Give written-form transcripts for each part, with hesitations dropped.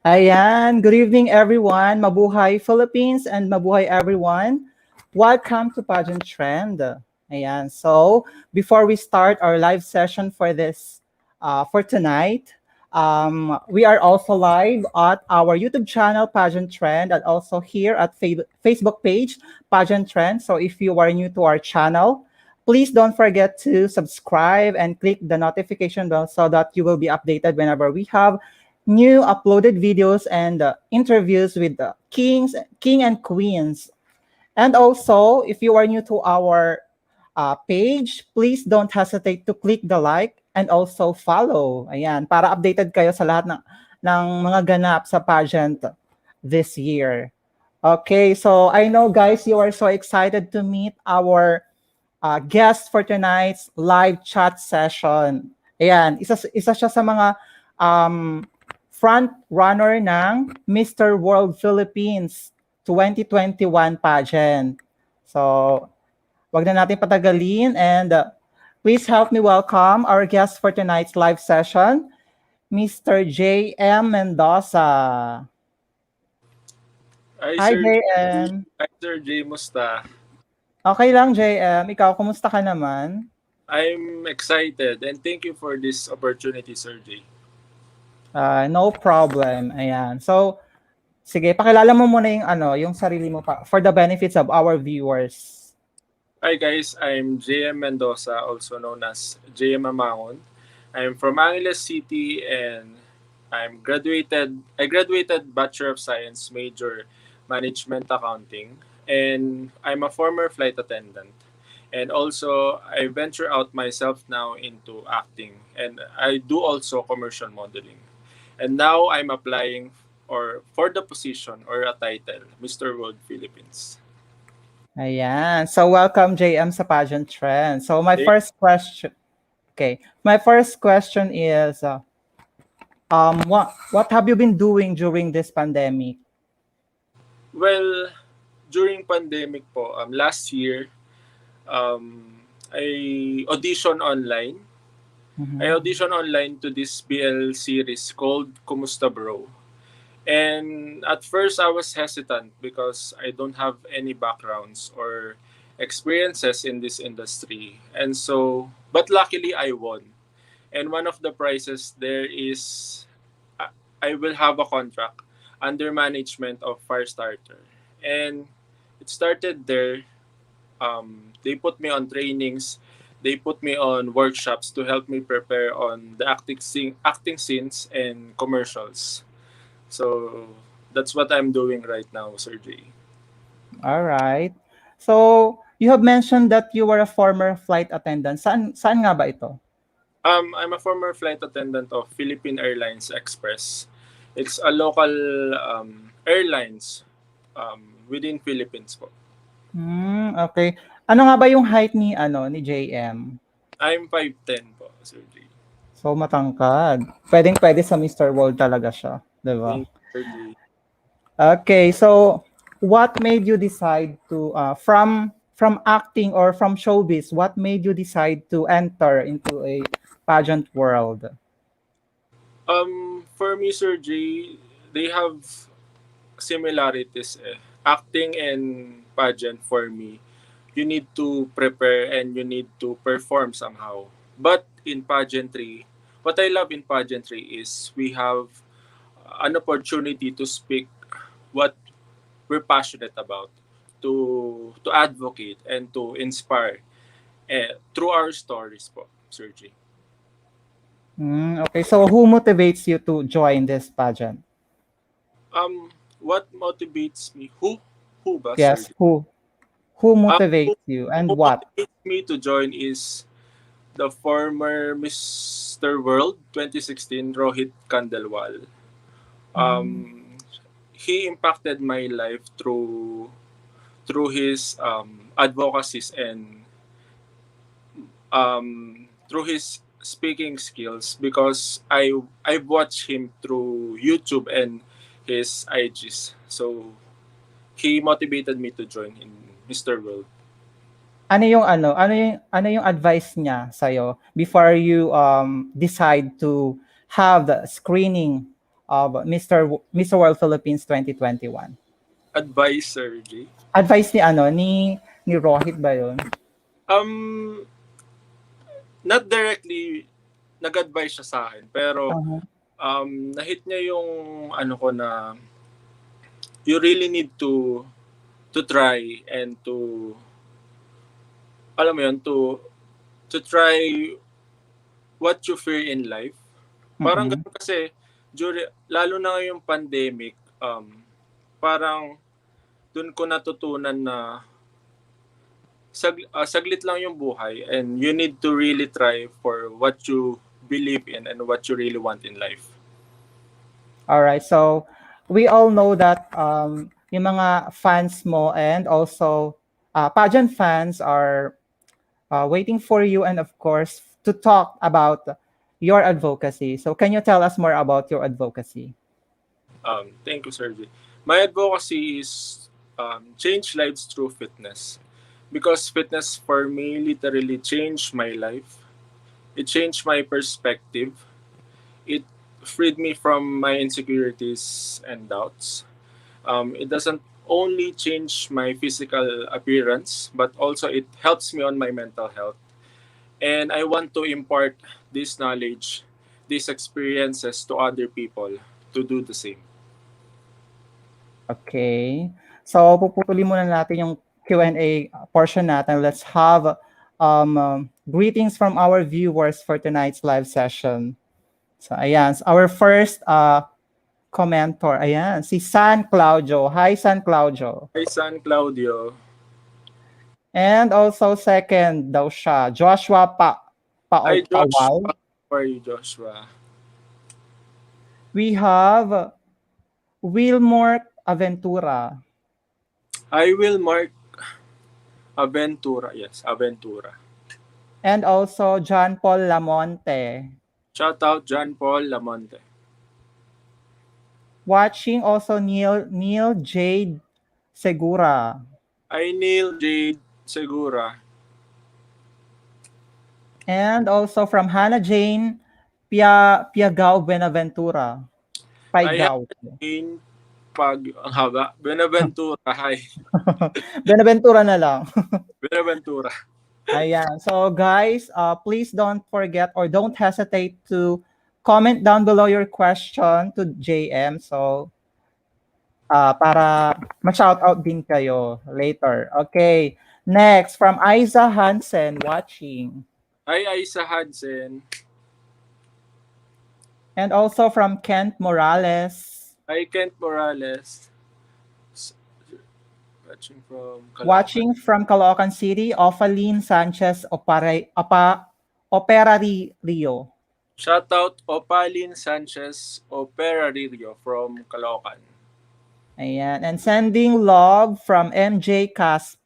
Ayan, good evening everyone. Mabuhay Philippines and mabuhay everyone. Welcome to Pageant Trend. Ayan, so before we start our live session for tonight, we are also live at our YouTube channel Pageant Trend and also here at Facebook page Pageant Trend. So if you are new to our channel, please don't forget to subscribe and click the notification bell so that you will be updated whenever we have new uploaded videos and interviews with the king and queens. And also, if you are new to our page, please don't hesitate to click the like and also follow. Ayan, para updated kayo sa lahat ng mga ganap sa pageant this year. Okay, so I know guys, you are so excited to meet our guest for tonight's live chat session. Ayan, isa siya sa mga front runner ng Mr. World Philippines 2021 pageant. So, wag na natin patagalin and please help me welcome our guest for tonight's live session, Mr. J.M. Mendoza. Hi, Sir JM. Hi, Sir J. Musta? Okay lang, JM. Ikaw, kumusta ka naman? I'm excited and thank you for this opportunity, Sir J. No problem. Ayan. So, sige, pakilala mo muna yung sarili mo pa for the benefits of our viewers. Hi guys, I'm J.M. Mendoza, also known as J.M. Amangon. I'm from Angeles City and I graduated Bachelor of Science major Management Accounting, and I'm a former flight attendant. And also, I venture out myself now into acting, and I do also commercial modeling. And now I'm applying for the position or a title, Mr. World Philippines. Ayan. So, welcome, JM, sa Pageant Trend. So, my Thank- first question is, what have you been doing during this pandemic? Well, during pandemic po, last year, I auditioned online. I auditioned online to this BL series called Kumusta Bro. And at first I was hesitant because I don't have any backgrounds or experiences in this industry. And so, but luckily I won. And one of the prizes there is I will have a contract under management of Firestarter. And it started there. They put me on trainings. They put me on workshops to help me prepare on the acting scenes and commercials. So that's what I'm doing right now, Sir J. All right. So, you have mentioned that you were a former flight attendant. Saan nga ba ito? I'm a former flight attendant of Philippine Airlines Express. It's a local airlines within Philippines po. Okay. Ano nga ba yung height ni JM? I'm 5'10 po, Sir J. So, matangkad. Pwede sa Mr. World talaga siya. Diba? Thank you, Sir J. Okay, so what made you decide to from acting or from showbiz, what made you decide to enter into a pageant world? For me, Sir J, they have similarities. Acting and pageant for me, you need to prepare and you need to perform somehow. But in pageantry, what I love in pageantry is we have an opportunity to speak what we're passionate about, to advocate and to inspire through our stories po, Sir J. Okay, so who motivates you to join this pageant? What motivates me? Who ba, Yes, Sir J? who motivates you and Who what? motivates me to join is the former Mr. World 2016, Rohit Kandelwal. He impacted my life through his advocacies and through his speaking skills because I've watched him through YouTube and his IGs. So he motivated me to join in Mr. World. Ano yung advice niya sa'yo before you decide to have the screening of Mr. World Philippines 2021? Advisor, G. Advice ni Rohit ba yun? Um, Not directly nag-advise siya sa akin, pero Uh-huh. nahit niya yung ano ko na you really need to try and to alam mo yun to try what you fear in life. Parang Mm-mm. ganun kasi lalo na ngayong pandemic, parang dun ko natutunan na saglit lang yung buhay and you need to really try for what you believe in and what you really want in life. All right. So we all know that yung mga fans mo and also pageant fans are waiting for you and of course to talk about your advocacy. So can you tell us more about your advocacy? Thank you, Sergey. My advocacy is change lives through fitness because fitness for me literally changed my life. It changed my perspective. It freed me from my insecurities and doubts. It doesn't only change my physical appearance, but also it helps me on my mental health. And I want to impart this knowledge, these experiences to other people to do the same. Okay. So puputulin muna natin yung Q&A portion natin. Let's have greetings from our viewers for tonight's live session. So ayan, our first commentor. Ayan, si San Claudio. Hi, San Claudio. Hi, San Claudio. And also second daw siya, Joshua Hi, Pawal. Joshua. How are you, Joshua? We have Wilmore Aventura. I will mark Aventura. Yes, Aventura. And also John Paul Lamonte. Shout out John Paul Lamonte. Watching also Neil Jade Segura. I Neil Jade Segura. And also from Hannah Jane Piagao Benaventura. I have Paigao. in ang haba. Benaventura. Hi. Benaventura na lang. Benaventura. Ayan. So guys, please don't forget or don't hesitate to comment down below your question to JM. So para ma-shoutout din kayo later. Okay. Next, from Isa Hansen watching. Hi, Isa Hansen. And also from Kent Morales. Hi, Kent Morales. Watching from Caloocan. Watching from Caloocan City, Ofaline Sanchez Opera Rio. Shout out Opalin Sanchez Operario from Caloocan. Ayan. And sending love from MJ Caspe.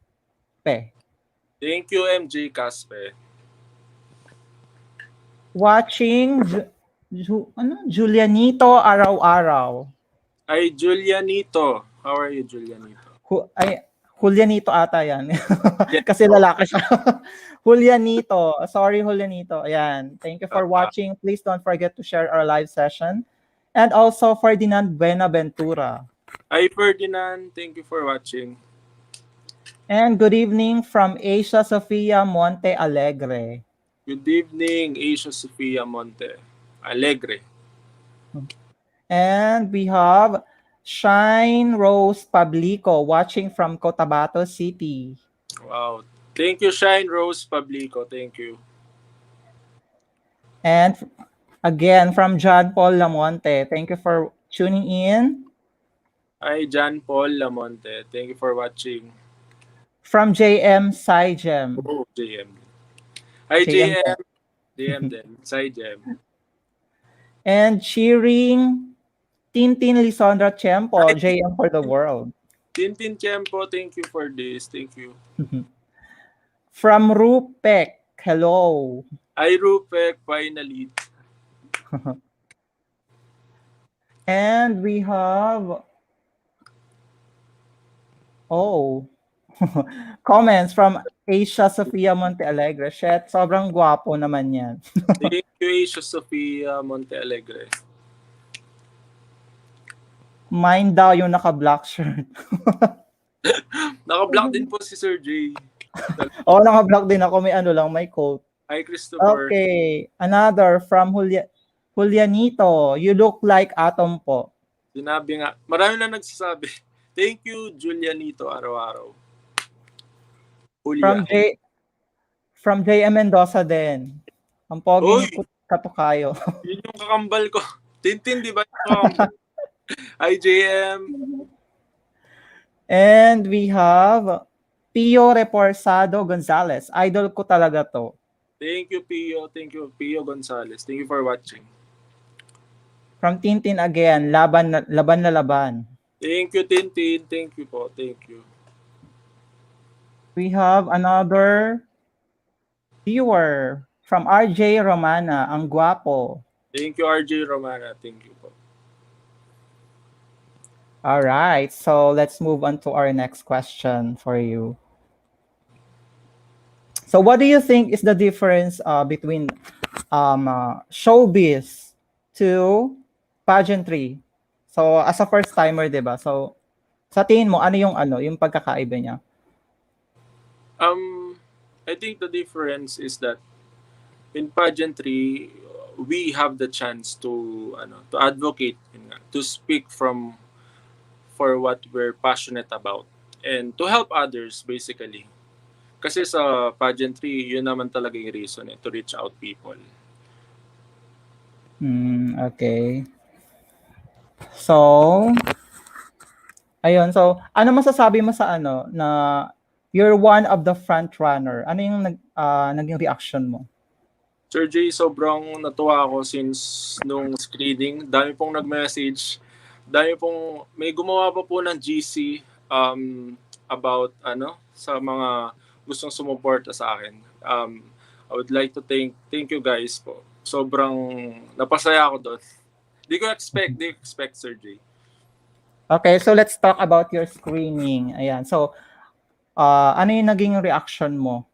Thank you, MJ Caspe. Watching Julianito Araw-araw. Hi, Julianito. How are you, Julianito? Julianito ata yan. Kasi lalaki siya. Julianito. Sorry, Julianito. Ayan. Thank you for watching. Please don't forget to share our live session. And also Ferdinand Buenaventura. Hi, Ferdinand. Thank you for watching. And good evening from Asia Sofia Monte Alegre. Good evening, Asia Sofia Monte Alegre. And we have Shine Rose Pablico watching from Cotabato City. Wow. Thank you, Shine Rose Pablico. Thank you. And again, from John Paul Lamonte. Thank you for tuning in. Hi, John Paul Lamonte. Thank you for watching. From JM Saigem. Oh, JM. Hi, JM. JM din. Side JM. And cheering Tintin Lisandra Chempo, Hi, JM for the world. Tintin Chempo, thank you for this. Thank you. From Rupek, hello. Ay, Rupek, finally. And we have, oh, comments from Asia Sofia Montealegre. Shit, sobrang gwapo naman yan. Thank you, Asia Sofia Montealegre. Mine daw yung naka-black shirt. Naka-block din po si Sir J. Oo, naka-black din ako. May ano lang, may coat. Hi, Christopher. Okay, another from Julianito. You look like Atom po. Sinabi nga, marami na nagsasabi. Thank you, Julianito, araw-araw. From Julia. from JM Mendoza din. Ang pogi Oy! ni Katukayo. Yun yung kakambal ko. Tintin, di ba? Yung kakambal. Hi, JM. And we have Pio Reporsado Gonzalez. Idol ko talaga to. Thank you, Pio. Thank you, Pio Gonzalez. Thank you for watching. From Tintin again, laban na laban. Thank you, Tintin. Thank you po. Thank you. We have another viewer from RJ Romana. Ang guwapo. Thank you, RJ Romana. Thank you po. All right, so let's move on to our next question for you. So what do you think is the difference between showbiz to pageantry? So as a first timer, 'di ba? So sa tingin mo ano yung pagkakaiba niya? I think the difference is that in pageantry, we have the chance to advocate, to speak for what we're passionate about and to help others basically. Kasi sa pageantry, yun naman talaga yung reason to reach out people. Okay. So, ayun. So, ano masasabi mo sa na you're one of the front runner? Ano yung naging reaction mo? Sir Jay, sobrang natuwa ako since nung screening. Dami pong nag-message. May gumawa pa po ng GC about sa mga gustong sumuporta sa akin. I would like to thank you guys po. Sobrang napasaya ako doon. Di ko expect, Sir J. Okay, so let's talk about your screening. Ayan. So, ano yung naging reaction mo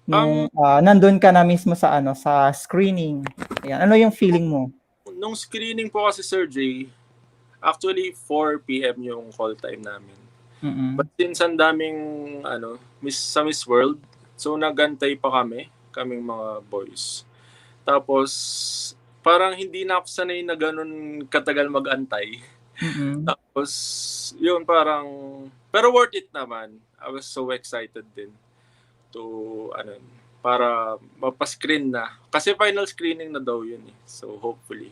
nung nandun ka na mismo sa sa screening? Ayan. Ano yung feeling mo? Nung screening po kasi, Sir J, actually 4 p.m. yung call time namin. Mm-mm. But since ang daming sa Miss World, so nagantay pa kaming mga boys. Tapos parang hindi na ako sanay na ganun katagal mag-antay. Mm-mm. Tapos yun pero worth it naman. I was so excited din to para mapascreen na. Kasi final screening na daw yun eh. So hopefully.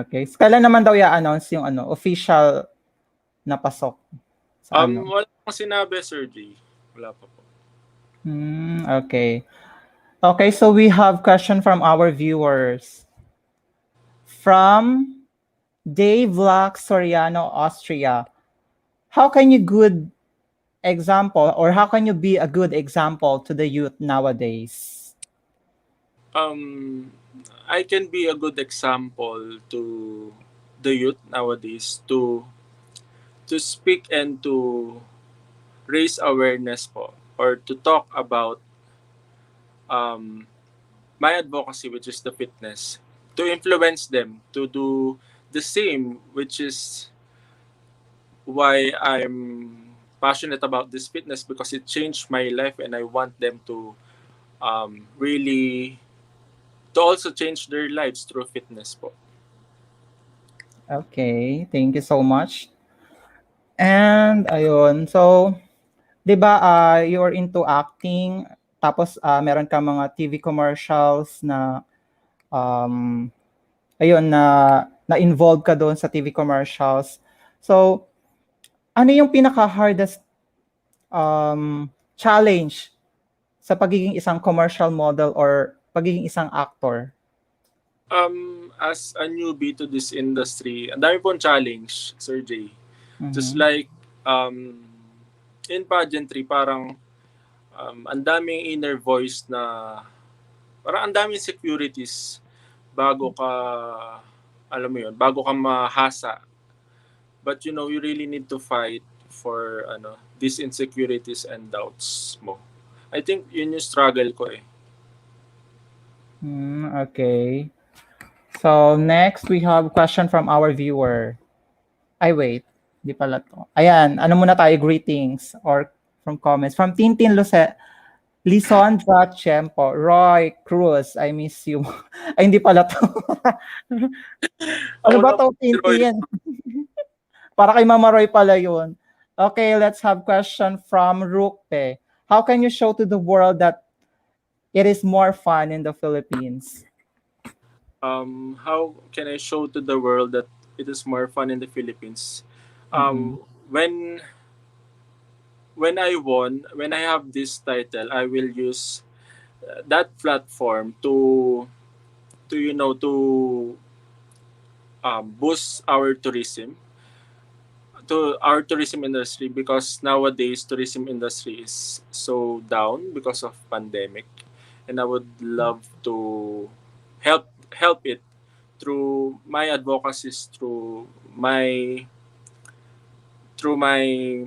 Okay. So, kailan naman daw i-announce yung official na pasok? Sa Wala pang sinabi, Sir G. Wala pa po. Okay. Okay, so we have question from our viewers. From Dave Lack Soriano, Austria. How can you be a good example to the youth nowadays? I can be a good example to the youth nowadays to speak and to raise awareness po, or to talk about my advocacy, which is the fitness, to influence them to do the same, which is why I'm passionate about this fitness, because it changed my life and I want them to really to also change their lives through fitness po. Okay, thank you so much. And ayun, so 'di ba you're into acting, tapos meron ka mga TV commercials na ayun na involved ka doon sa TV commercials. So ano yung pinaka-hardest challenge sa pagiging isang commercial model or pagiging isang actor? As a newbie to this industry, ang dami pong challenge, Sir J. Just like in pageantry, parang Ang daming inner voice na parang ang daming insecurities bago ka, alam mo yun, bago ka mahasa. But you know, you really need to fight for these insecurities and doubts mo. I think yun yung struggle ko eh. Okay. So, next, we have question from our viewer. Ay, wait. Di pala to. Ayan, ano muna tayo, greetings or from comments. From Tintin Lisandra Chempo, Roy Cruz, I miss you. Ay, hindi pala to. Ano Ako ba na to, si Roy. Tintin? Para kay Mama Roy pala yun. Okay, let's have question from Rukpe. How can you show to the world that it is more fun in the Philippines? How can I show to the world that it is more fun in the Philippines? Mm-mm. When I won, when I have this title, I will use that platform to boost our tourism, to our tourism industry, because nowadays tourism industry is so down because of pandemic, and I would love to help it through my advocacies, through my through my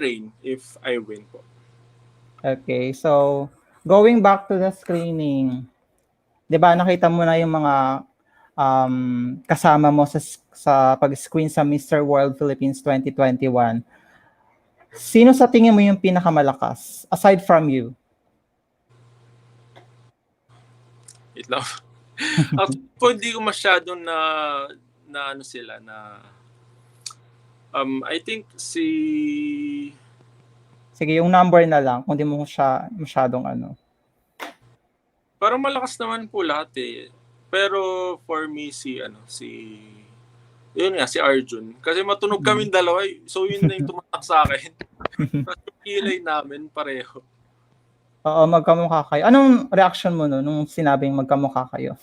reign if I win po. Okay, so going back to the screening, 'di ba nakita mo na yung mga kasama mo sa pag-screen sa Mr. World Philippines 2021. Sino sa tingin mo yung pinakamalakas aside from you? Wait lang. Actually po, hindi ko masyadong na ano sila na I think Sige, yung number na lang kung di mo siya masyadong ano. parang malakas naman po lahat eh. Pero for me yun nga, si Arjun. Kasi matunog kaming dalawa eh. So yun na yung tumatak sa akin. Tapos yung kilay namin pareho. Oo, magkamukha kayo. Anong reaction mo no nung sinabing magkamukha kayo?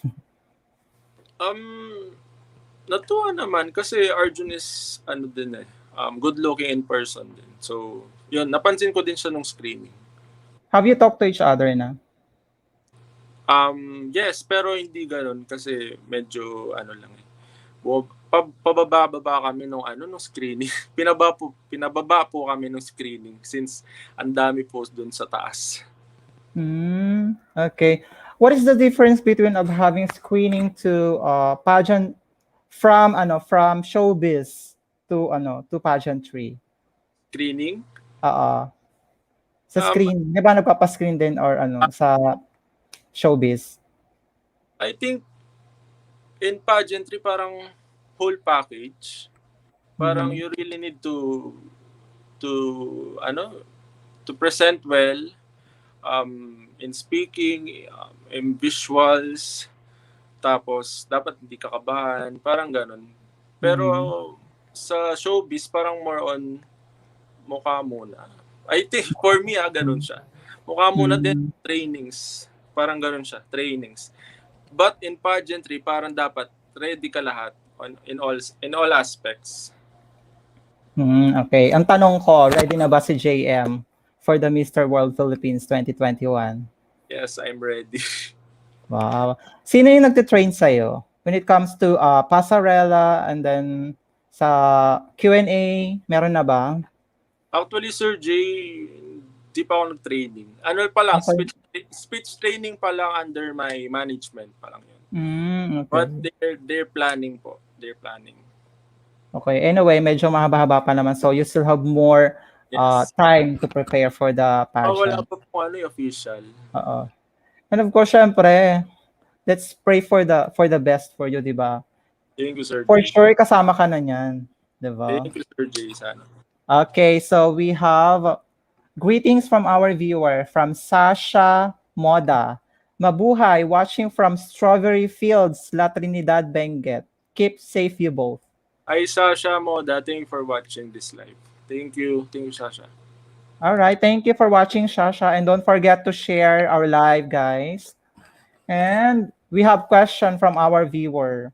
Natuwa naman kasi Arjun is din eh. Good looking in person din. So yun, napansin ko din siya nung screening. Have you talked to each other na? Yes, pero hindi ganoon kasi medyo lang eh. Pababa kami nung screening. Pinababa po kami nung screening since ang dami po doon sa taas. Okay. What is the difference between of having screening to pageant from showbiz to pageantry? Screening? Sa screen, 'di ba nagpapa-screen din or sa showbiz? I think in pageantry parang whole package. Parang you really need to present well in speaking, in visuals, tapos dapat hindi kakabahan, parang ganun. Pero sa showbiz parang more on mukha muna. I think for me ganun siya. Mukha muna din trainings. Parang ganun siya, trainings. But in pageantry parang dapat ready ka lahat in all aspects. Okay. Ang tanong ko, ready na ba si JM for the Mr. World Philippines 2021? Yes, I'm ready. Wow. Sino yung nagte-train sa'yo when it comes to pasarela and then sa Q&A, meron na ba? Actually, Sir Jay, di pa ako nag-training. Ano pa lang, Okay. speech training pa lang under my management pa lang yun. Okay. But they're planning po. They're planning. Okay. Anyway, medyo mahaba-haba pa naman. So you still have more time to prepare for the Wala pageant. pa po yung official. And of course, syempre, let's pray for the best for you, di ba? Thank you, Sir For Jay. sure, kasama ka na niyan. Di ba? Thank you, Sir Jay. Sana. Okay, so we have greetings from our viewer, from Sasha Moda. Mabuhay, watching from Strawberry Fields, La Trinidad, Benguet. Keep safe, you both. Hi, Sasha Moda. Thank you for watching this live. Thank you. Thank you, Sasha. All right, thank you for watching, Sasha. And don't forget to share our live, guys. And we have question from our viewer.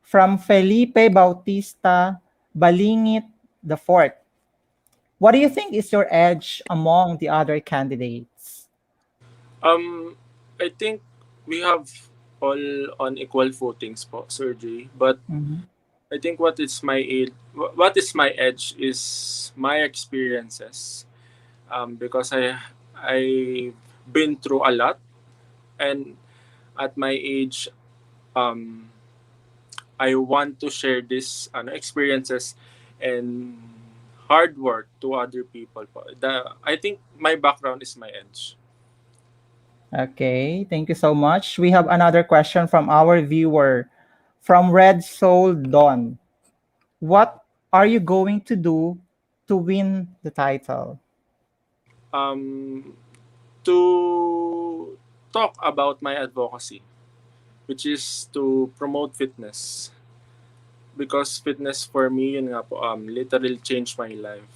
From Felipe Bautista Balingit the Fourth. What do you think is your edge among the other candidates? Um, I think we have all on equal footings po, Sir J. But Mhm. I think what is my edge is my experiences. Because I've been through a lot, and at my age, um, I want to share this experiences and hard work to other people po. I think my background is my edge. Okay, thank you so much. We have another question from our viewer from Red Soul Dawn. What are you going to do to win the title? Um, to talk about my advocacy, which is to promote fitness. Because fitness for me, yun nga po, literally changed my life.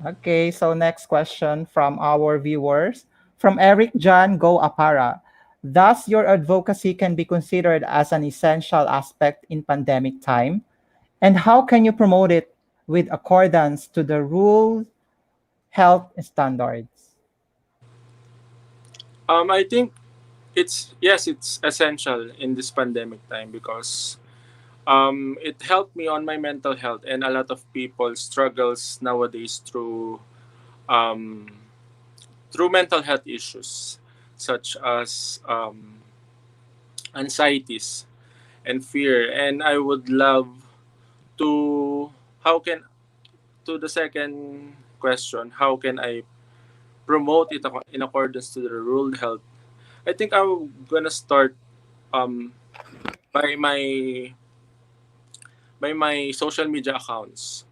Okay, so next question from our viewers. From Eric John Go Apara. Thus, your advocacy can be considered as an essential aspect in pandemic time. And how can you promote it with accordance to the rule health standards? I think it's essential in this pandemic time because it helped me on my mental health, and a lot of people struggles nowadays um, through mental health issues such as anxieties and fear. And I would love to how can to the second question, how can I promote it in accordance to the rule health? I think I'm gonna start um, by my social media accounts.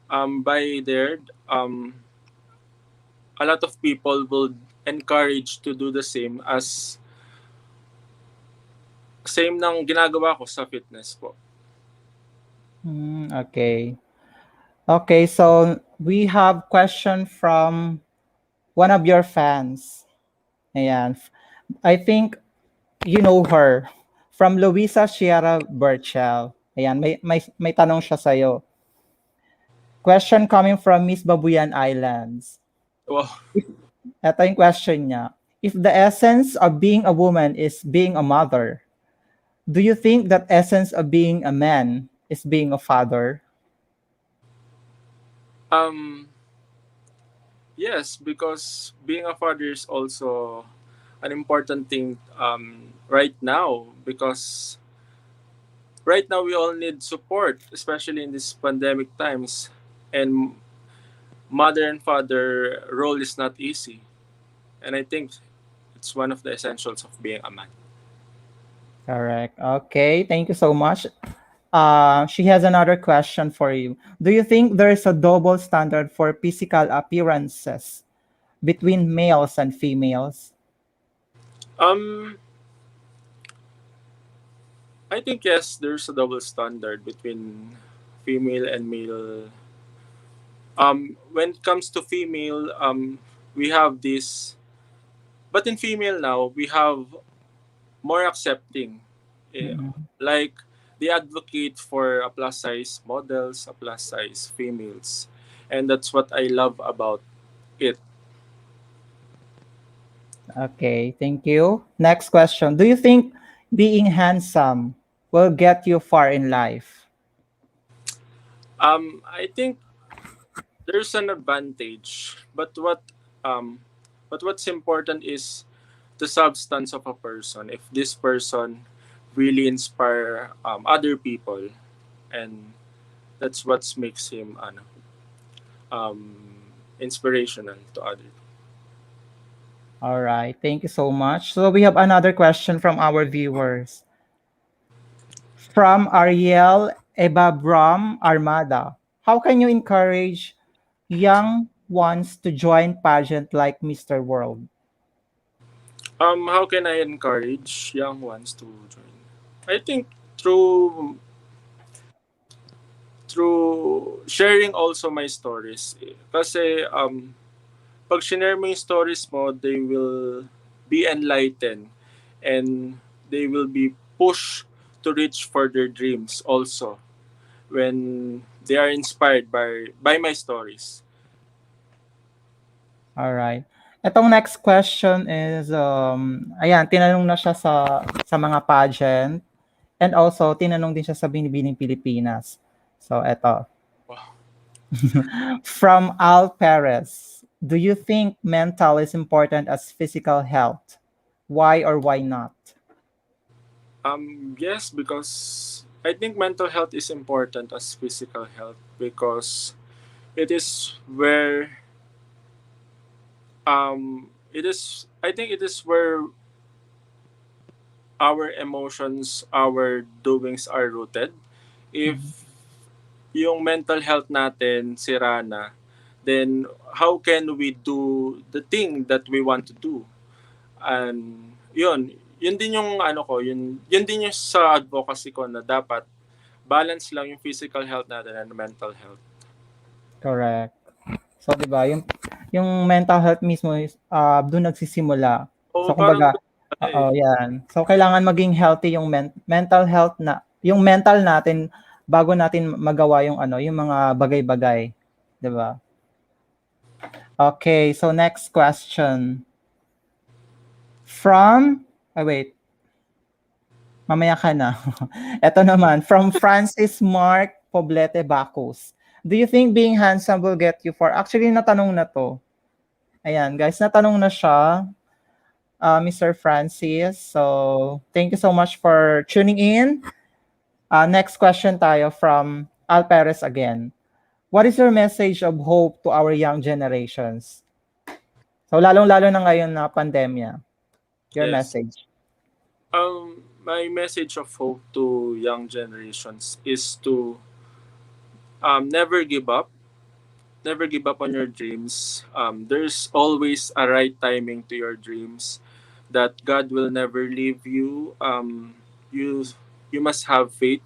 By there, a lot of people will encourage to do the same ng ginagawa ko sa fitness po. Okay. Okay, so we have question from one of your fans. Ayan. I think you know her. From Luisa Sierra Burchell. Ayan, may tanong siya sa'yo. Question coming from Miss Babuyan Islands. Wow. Ito yung question niya. If the essence of being a woman is being a mother, do you think that essence of being a man is being a father? Um, yes, because being a father is also an important thing right now, because right now we all need support, especially in these pandemic times. And mother and father role is not easy. And I think it's one of the essentials of being a man. Correct. Okay, thank you so much. She has another question for you. Do you think there is a double standard for physical appearances between males and females? Um, I think yes, there's a double standard between female and male. When it comes to female, we have this, but in female now we have more accepting. Eh, Mm, like they advocate for a plus size models, a plus size females, and that's what I love about it. okay, thank you. Next question. Do you think being handsome will get you far in life? I think there's an advantage, um, but what's important is the substance of a person. If this person really inspire other people, and that's what makes him um, inspirational to others. All right, thank you so much. So we have another question from our viewers. From Ariel Ebabram Armada. How can you encourage young ones to join pageant like Mr. World? How can I encourage young ones to join? I think through through sharing also my stories. Kasi pag share mo yung stories mo, they will be enlightened, and they will be pushed to reach for their dreams also when they are inspired by my stories. All right. Etong next question is, ayan, tinanong na siya sa mga pageant and also tinanong din siya sa Binibining Pilipinas. So, eto. Wow. From Al Perez, do you think mental is important as physical health? Why or why not? Yes, because I think mental health is important as physical health because it is where it is I think it is where our emotions, our doings are rooted. Mhm. If yung mental health natin sira na, then how can we do the thing that we want to do? And yun din yung ano ko, yun din yung sa advocacy ko na dapat balance lang yung physical health natin and mental health. Correct. So, 'di ba, yung mental health mismo is doon nagsisimula. O So, parang kumbaga, oo, eh. 'yan. So, kailangan maging healthy yung mental health na yung mental natin bago natin magawa yung ano, yung mga bagay-bagay, 'di ba? Okay, so next question. From wait, mamaya ka na. Ito naman, from Francis Mark Poblete Bacos. Do you think being handsome will get you far? Actually, natanong na to. Ayan, guys, natanong na siya, Mr. Francis. So, thank you so much for tuning in. Next question tayo from Al Perez again. What is your message of hope to our young generations? So, lalong-lalo na ngayon na pandemya. Your Yes. message. My message of hope to young generations is to never give up. Never give up on your dreams. There's always a right timing to your dreams. That God will never leave you. You must have faith.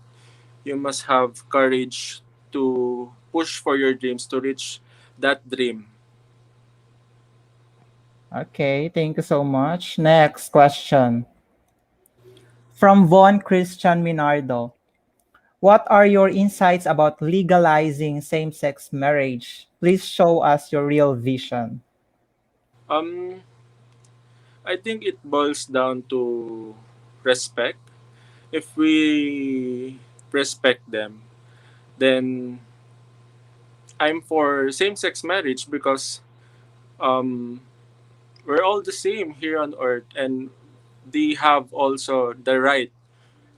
You must have courage to push for your dreams to reach that dream. Okay, thank you so much. Next question. From Von Christian Minardo. What are your insights about legalizing same-sex marriage? Please show us your real vision. Um, I think it boils down to respect. If we respect them, then I'm for same-sex marriage because um, we're all the same here on earth, and they have also the right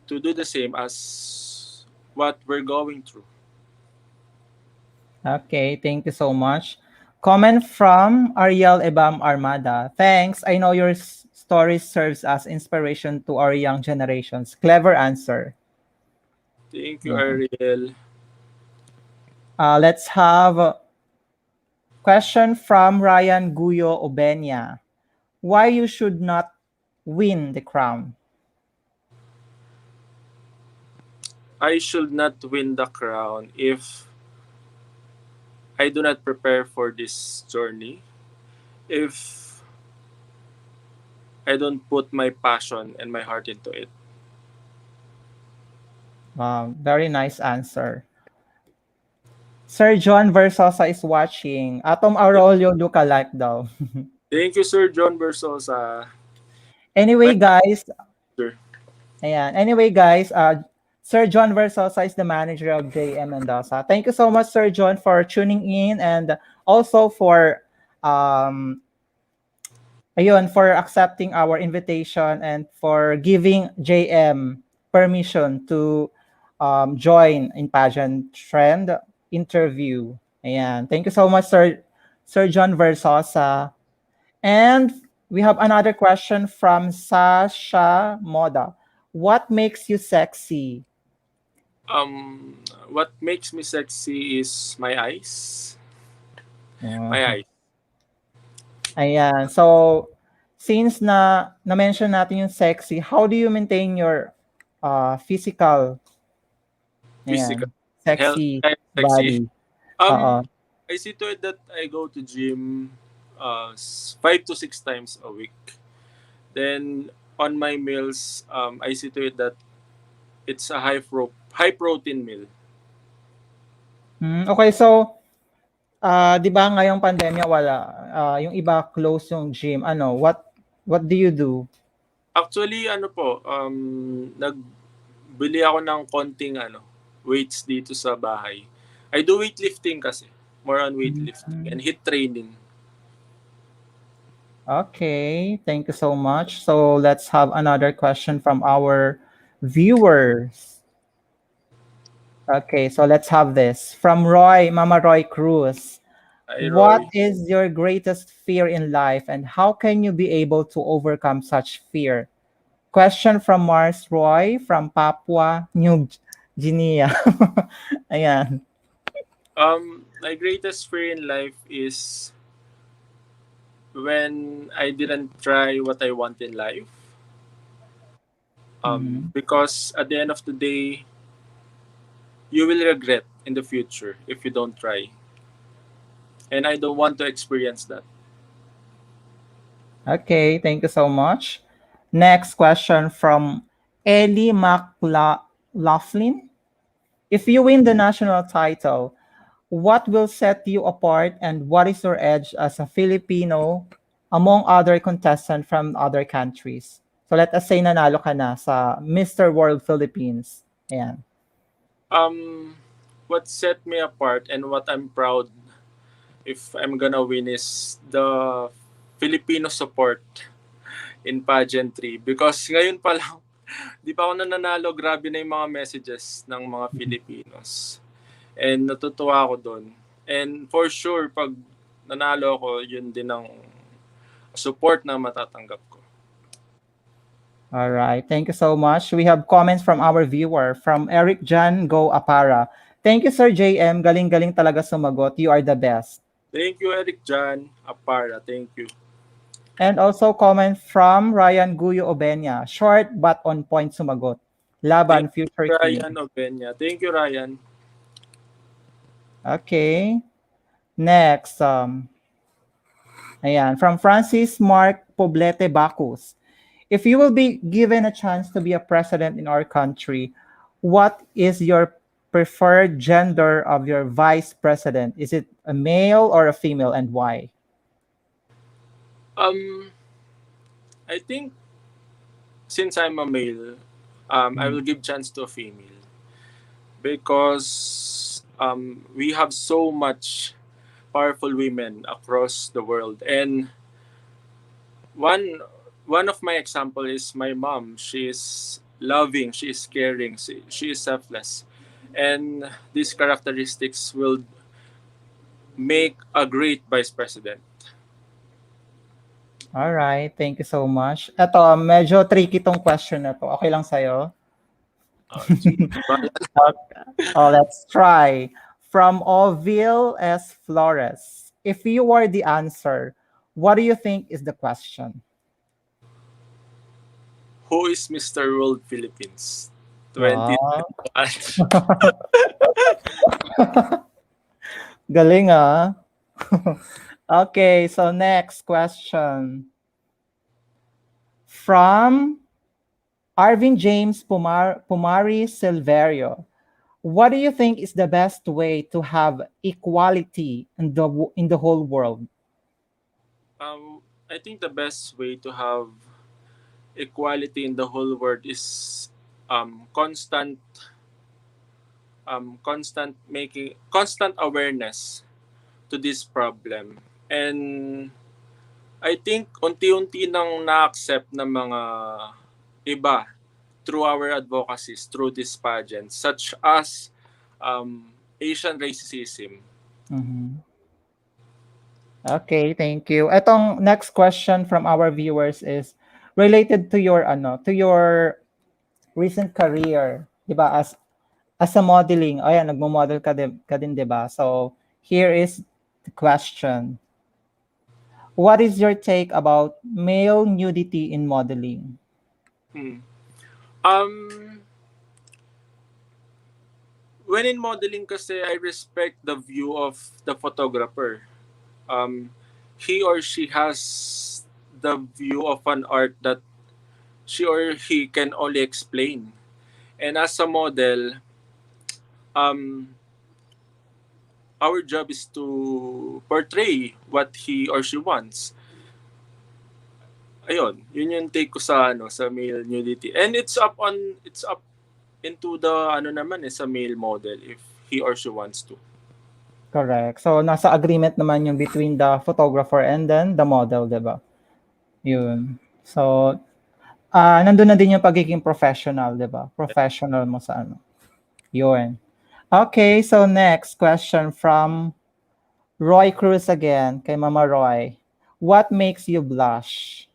to do the same as what we're going through. Okay, thank you so much. Comment from Ariel Ebam Armada. Thanks. I know your story serves as inspiration to our young generations. Clever answer. Thank you, Yeah. Ariel. Let's have a question from Ryan Guyo Obenya. Why you should not win the crown? I should not win the crown if I do not prepare for this journey. If I don't put my passion and my heart into it. Very nice answer. Sir John Versosa is watching. Atom Aurolio lookalike daw. Thank you, Sir John Versosa. My Anyway, guys, sir. ayan. Anyway, guys, Sir John Versosa is the manager of JM Mendoza. Thank you so much, Sir John, for tuning in and also for um ayun, for accepting our invitation and for giving JM permission to join in Pageant Trend interview. Ayan. Thank you so much, Sir John Versosa. And we have another question from Sasha Moda. What makes you sexy? What makes me sexy is my eyes. Uh, My eyes. Ayan. So, since na-mention natin yung sexy, how do you maintain your physical, Physical ayan, health sexy and sexy. body? Um, Oo. I see to it that I go to gym 5 to 6 times a week. Then on my meals, I see to it that it's a high protein meal. Okay, so 'di ba ngayong pandemya wala, yung iba close yung gym. Ano, what do you do? Actually, ano po, nagbili ako ng konting weights dito sa bahay. I do weightlifting kasi. More on weightlifting Hmm, and hit training. okay, thank you so much. So let's have another question from our viewers. Okay, so let's have this from Roy, Mama Roy Cruz. Hi, What Roy. is your greatest fear in life and how can you be able to overcome such fear? Question from Mars Roy from Papua New Guinea. Ayan. My greatest fear in life is when I didn't try what I want in life. Mhm. Because at the end of the day, you will regret in the future if you don't try. And I don't want to experience that. Okay, thank you so much. Next question from Ellie McLaughlin. If you win the national title, what will set you apart and what is your edge as a Filipino among other contestants from other countries? So let us say nanalo ka na sa Mr. World Philippines. Ayan. Um, what set me apart and what I'm proud if I'm gonna win is the Filipino support in pageantry. Because ngayon pa lang, di pa ako nananalo, grabe na yung mga messages ng mga Filipinos. And natutuwa ako doon. And for sure, pag nanalo ako, yun din ang support na matatanggap ko. All right. Thank you so much. We have comments from our viewer from Eric Jan Go Apara. Thank you, Sir JM. Galing-galing talaga sumagot. You are the best. Thank you, Eric Jan Apara. Thank you. And also comment from Ryan Guyo Obenya. Short but on point sumagot. Thank Laban, future you, king. Ryan Obenya. Thank you, Ryan. Okay. Next, ayan, from Francis Mark Poblete Bacus. If you will be given a chance to be a president in our country, what is your preferred gender of your vice president? Is it a male or a female and why? Um, I think since I'm a male, I Mm. will give chance to a female because we have so much powerful women across the world, and one one of my example is my mom. She is loving, she is caring, she is selfless, and these characteristics will make a great vice president. All right, thank you so much. Ito, medyo tricky tong question na to. Okay lang sa'yo? Sige, Let's try. From Oville S. Flores. If you were the answer, what do you think is the question? who is Mr. World Philippines Wow. 2021? Galing ah. Okay, so next question. From Arvin James Pumari Silverio. What do you think is the best way to have equality in the whole world? I think the best way to have equality in the whole world is constant awareness to this problem. And I think unti-unti nang na-accept ng mga iba through our advocacies, through this pageant, such as Asian racism. Mhm. Okay, thank you. Etong next question from our viewers is related to your to your recent career, 'di ba? As a modeling. Ayan, nagmo-model ka din 'di ba? So, here is the question. What is your take about male nudity in modeling? Hmm. Um, when in modeling kasi, I respect the view of the photographer. Um, he or she has the view of an art that she or he can only explain. And as a model, um, our job is to portray what he or she wants. Ayun, yun yung take ko sa sa male nudity. And it's up into the naman sa male model if he or she wants to. Correct. So, nasa agreement naman yung between the photographer and then the model, di ba? Yun. So, nandun na din yung pagiging professional, di ba? Professional mo sa ano. Yun. Okay, so next question from Roy Cruz again, kay Mama Roy. What makes you blush?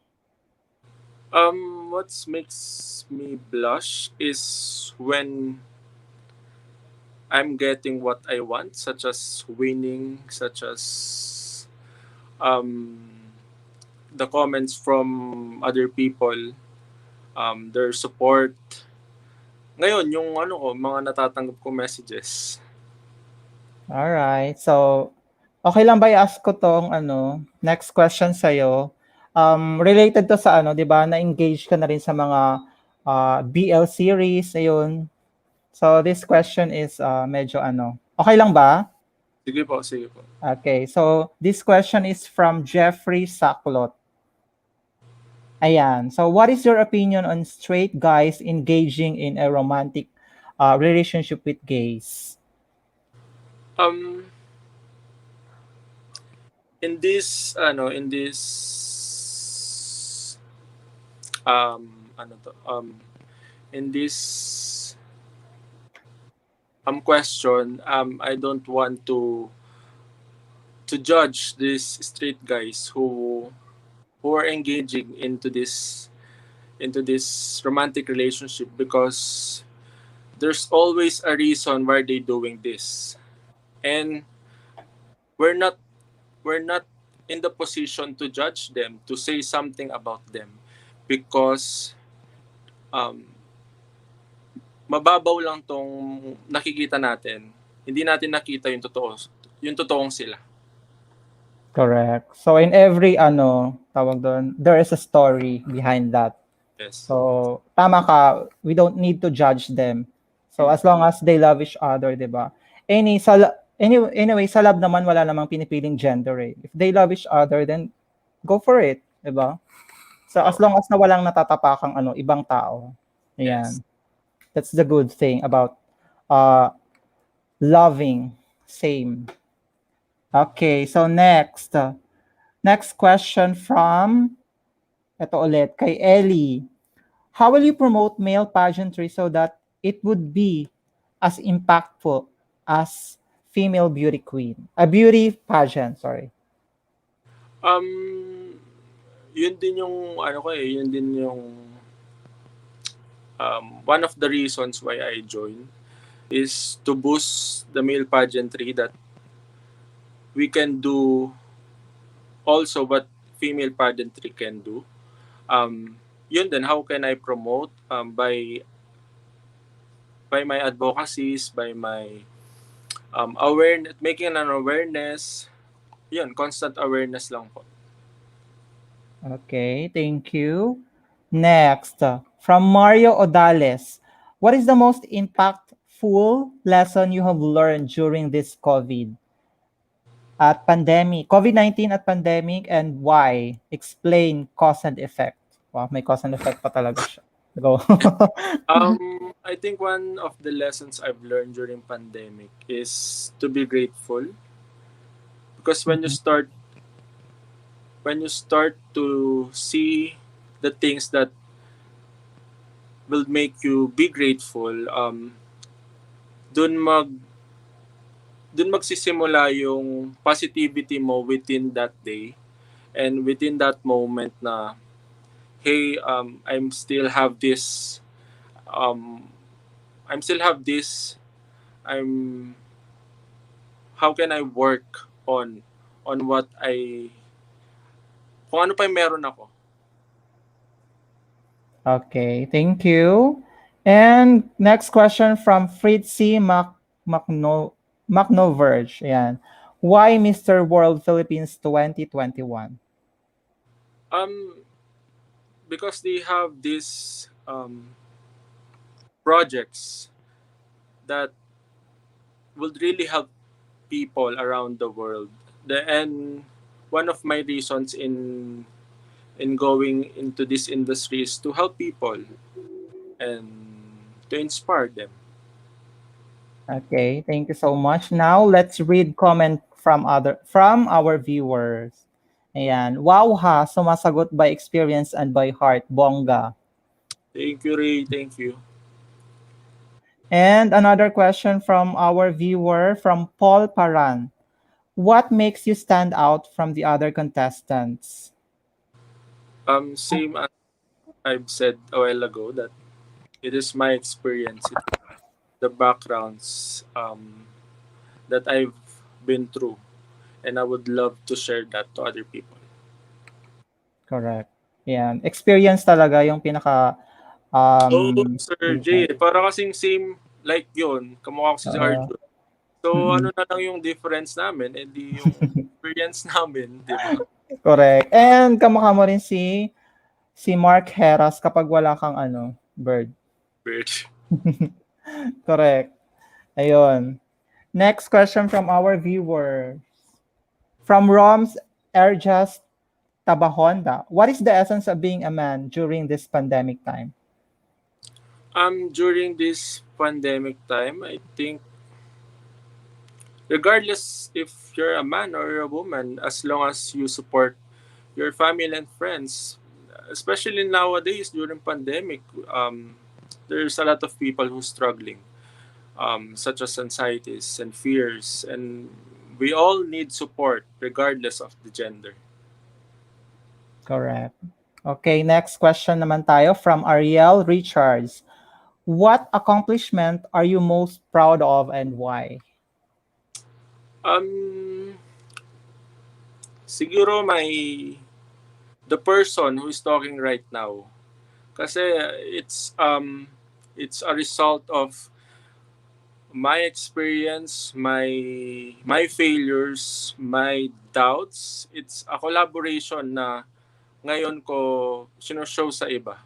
What makes me blush is when I'm getting what I want, such as winning, such as um, the comments from other people, their support. Ngayon, yung mga natatanggap ko messages. Alright. So, okay lang ba i-ask ko tong next question sa'yo? Related to sa di ba, na-engage ka na rin sa mga BL series, ayun. So, this question is medyo okay lang ba? Sige po, sige po. Okay, so this question is from Jeffrey Sacklot. Ayan. So, what is your opinion on straight guys engaging in a romantic relationship with gays? Um, in this, ano to, in this question, I don't want to judge these straight guys who are engaging into this romantic relationship because there's always a reason why they doing this, and we're not we're not in the position to judge them, to say something about them, because um, mababaw lang tong nakikita natin. Hindi natin nakita yung totoong sila. Correct. So in every tawag doon, there is a story behind that. Yes. So tama ka, we don't need to judge them. So as long as they love each other, 'di ba? Anyway, sa love naman wala namang pinipiling gender eh. If they love each other, then go for it, 'di ba? So as long as na walang natatapakang ibang tao. Ayan. Yes. That's the good thing about uh loving same. Okay, so next. Next question from ito ulit kay Ellie. How will you promote male pageantry so that it would be as impactful as female beauty queen? A beauty pageant, sorry. Yun din yung yun din yung one of the reasons why I joined is to boost the male pageantry, that we can do also what female pageantry can do. Yun din, how can I promote by my advocacies, by my awareness, making an awareness. Yun, constant awareness lang po. Okay, thank you. Next, from Mario Odales. What is the most impactful lesson you have learned during this COVID-19 at pandemic, and why? Explain cause and effect. Wow, may cause and effect pa talaga siya. Go. I think one of the lessons I've learned during pandemic is to be grateful, because when you start to see the things that will make you be grateful, dun mag dun magsisimula yung positivity mo within that day and within that moment, na hey, um I'm still have this, I'm how can I work on what kung ano pa yung meron ako. Okay, thank you. And next question from Fritzy McNoverge. Ayan. Why Mr. World Philippines 2021? Because they have these projects that would really help people around the world. And one of my reasons in going into this industry is to help people and to inspire them. Okay, thank you so much. Now let's read comment from our viewers. Ayan. Wow ha, sumasagot by experience and by heart. Bongga. Thank you, Ray. Thank you. And another question from our viewer from Paul Paran. What makes you stand out from the other contestants? Same as I've said a while ago that it is my experience, it's the backgrounds that I've been through, and I would love to share that to other people. Correct. Yan. Experience talaga yung pinaka So, Sir reason. Jay, para kasing same like yun, kamukha ko si Oo. Arjun. So, Mm-mm. ano na lang yung difference namin, edi yung experience namin, di ba? Correct. And kamukha mo rin si Mark Heras kapag wala kang bird. Bird. Correct. Ayun. Next question from our viewer. From Roms Erjas Tabahonda. What is the essence of being a man during this pandemic time? During this pandemic time, I think regardless if you're a man or a woman, as long as you support your family and friends, especially nowadays during pandemic, there's a lot of people who struggling, such as anxieties and fears, and we all need support regardless of the gender. Correct. Okay, next question naman tayo from Ariel Richards. What accomplishment are you most proud of and why? Um, siguro the person who is talking right now, kasi it's a result of my experience, my failures, my doubts. It's a collaboration na ngayon ko show sa iba.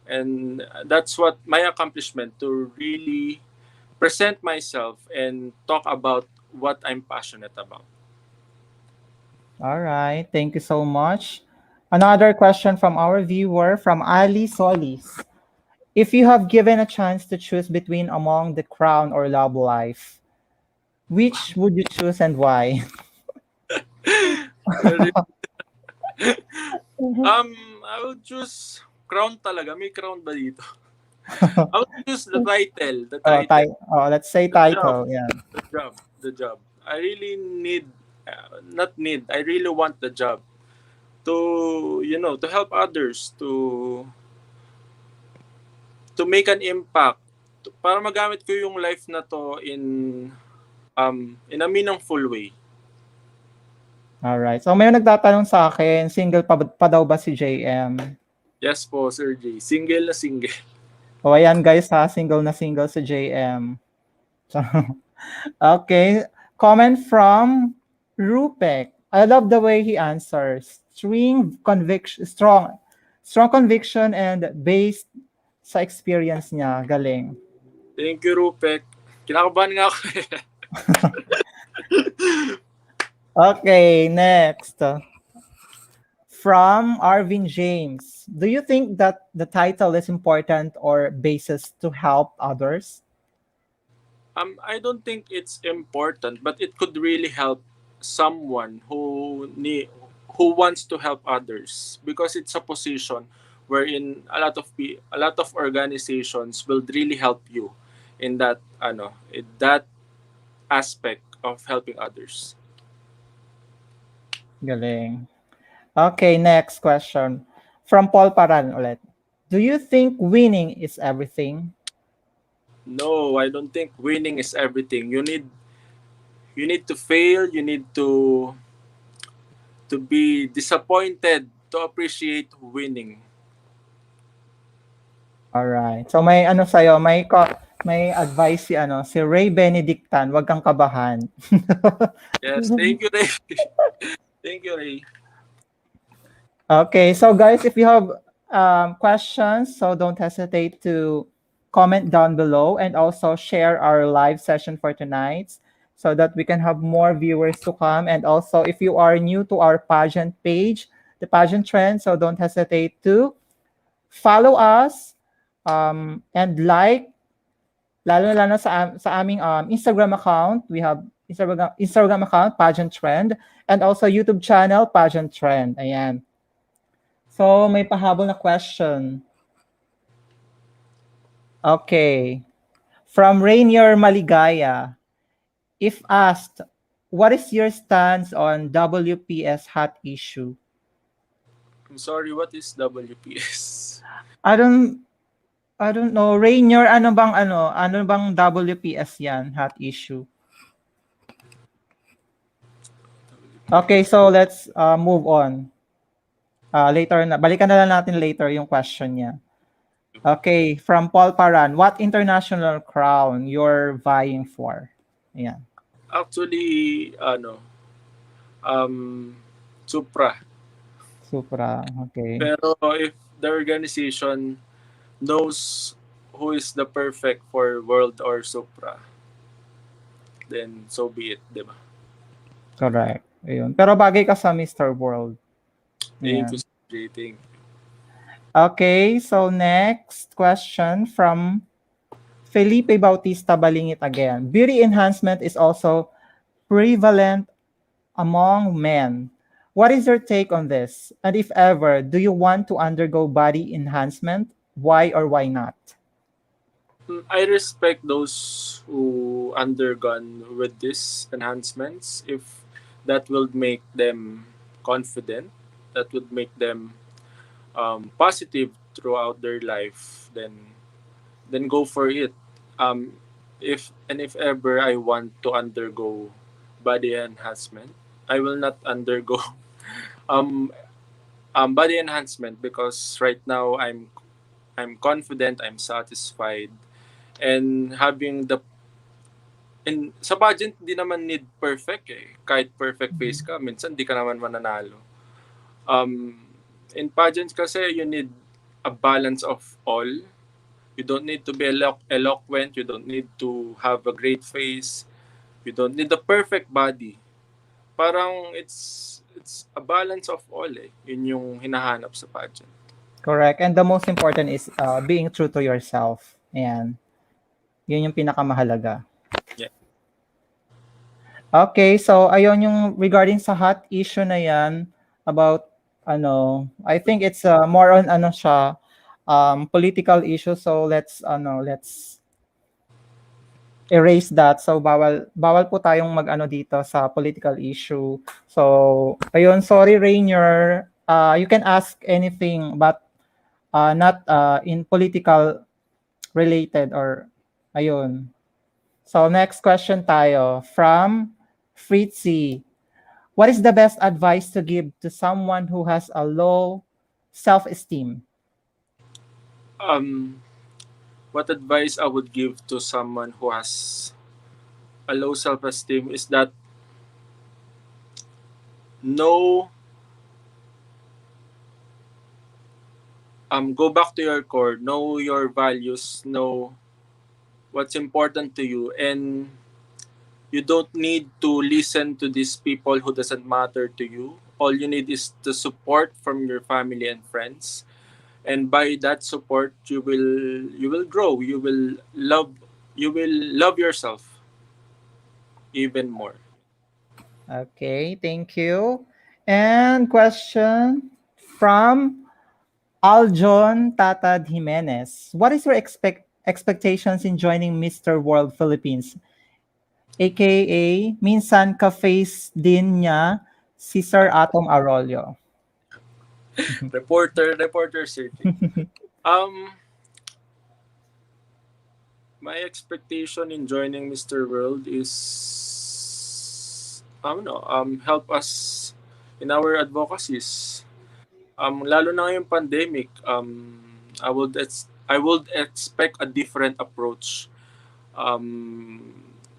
And that's what my accomplishment, to really present myself and talk about what I'm passionate about. All right, thank you so much. Another question from our viewer from Ali Solis. If you have given a chance to choose between among the crown or love life, which would you choose and why? I would choose crown talaga. May crown ba dito? I would choose the title. The title. Let's say The job. title. Yeah. The job. The job. I really need, not need, I really want the job to, to help others, to make an impact, para magamit ko yung life na to in a meaningful way. All right. So may nagtatanong sa akin, single pa daw ba si JM? Yes po, Sir J. Single na single. O ayan guys ha, single na single si JM. So, okay. Comment from Rupek. I love the way he answers. Strong conviction and based sa experience niya. Galing. Thank you, Rupek. Kinakabahan nga ako eh. Okay, next. From Arvin James. Do you think that the title is important or basis to help others? I don't think it's important, but it could really help someone who wants to help others, because it's a position wherein a lot of organizations will really help you in that aspect of helping others. Galing. Okay, next question. From Paul Paran ulit. Do you think winning is everything? No, I don't think winning is everything. You need to fail, you need to be disappointed to appreciate winning. All right. So may sa'yo, may advice si Ray Benedictan, wag kang kabahan. Yes, thank you, Ray. Thank you, Ray. Okay, so guys, if you have questions, so don't hesitate to comment down below and also share our live session for tonight. so that we can have more viewers to come. And also, if you are new to our pageant page, the pageant trend, so don't hesitate to follow us and like, lalo sa aming Instagram account. We have Instagram account, Pageant Trend, and also YouTube channel, Pageant Trend. Ayan. So, may pahabol na question. Okay. From Rainier Maligaya, if asked, what is your stance on WPS hot issue? I'm sorry, what is WPS? I don't I don't know. Rainier, ano bang WPS yan, hot issue? Okay, so let's move on. Later na, balikan na lang natin later yung question niya. Okay, from Paul Paran, what international crown you're vying for? Ayan, Actually, um, Supra. Supra. Okay, Pero if the organization knows who is the perfect for World or Supra, then so be it, di ba? correct. Ayun. Pero bagay ka sa Mr. World. Thank you, Ayan. CJ. Thank you. Okay, so next question from Felipe Bautista Balingit again. Beauty enhancement is also prevalent among men. What is your take on this? And if ever, do you want to undergo body enhancement? Why or why not? I respect those who undergone with these enhancements if that will make them confident, that would make them positive throughout their life, then go for it. If ever I want to undergo body enhancement, I will not undergo um, body enhancement because right now I'm confident, I'm satisfied, and having the and sa pageant di naman need perfect eh. Kahit perfect face ka, minsan di ka naman mananalo. Um, in pageants kasi you need a balance of all. You don't need to be eloquent. You don't need to have a great face. You don't need the perfect body. Parang it's a balance of all eh. Yun yung hinahanap sa pageant. Correct. And the most important is being true to yourself. Ayan. Yun yung pinakamahalaga. Yeah. Okay, so ayun yung regarding sa hot issue na yan about I think it's more on siya political issue, so let's erase that. So bawal po tayong mag-ano dito sa political issue. So ayun, sorry Rainier, you can ask anything but not in political related or ayun. So next question tayo from Fritzy. What is the best advice to give to someone who has a low self-esteem? Um, what advice I would give to someone who has a low self-esteem is that know go back to your core, know your values, know what's important to you, and you don't need to listen to these people who doesn't matter to you. All you need is the support from your family and friends, and by that support you will grow, you will love yourself even more. Okay, thank you. And question from Aljon Tatad Jimenez. What is your expectations in joining Mr. World Philippines? AKA, minsan ka-face din niya si Sir Atom Arroyo. Reporter searching. um my expectation in joining Mr. World is help us in our advocacies. Lalo na ngayong pandemic, I would expect a different approach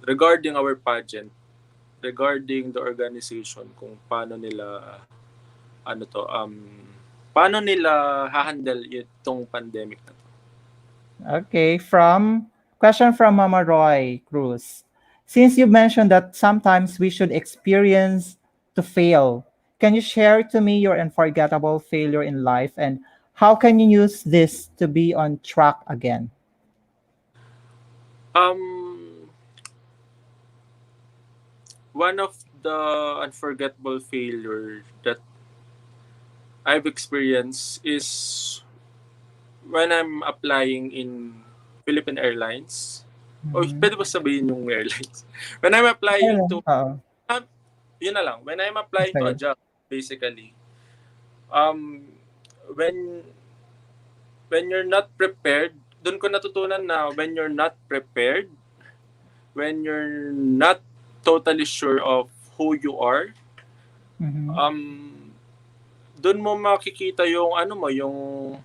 regarding our pageant, regarding the organization, kung paano nila hahandle itong pandemic na to. Okay, question from Mama Roy Cruz. Since you mentioned that sometimes we should experience to fail, can you share to me your unforgettable failure in life and how can you use this to be on track again? Um, One of the unforgettable failure that I've experienced is when I'm applying in Philippine Airlines. O, Mhm. pwede ba sabihin yung airlines? When I'm Okay applying lang. to, Oo. ah, yun na lang, when I'm applying to a Okay. job, basically, um, when you're not prepared, dun ko natutunan na when you're not prepared, when you're not totally sure of who you are, Mhm. um, dun mo makikita yung ano mo, yung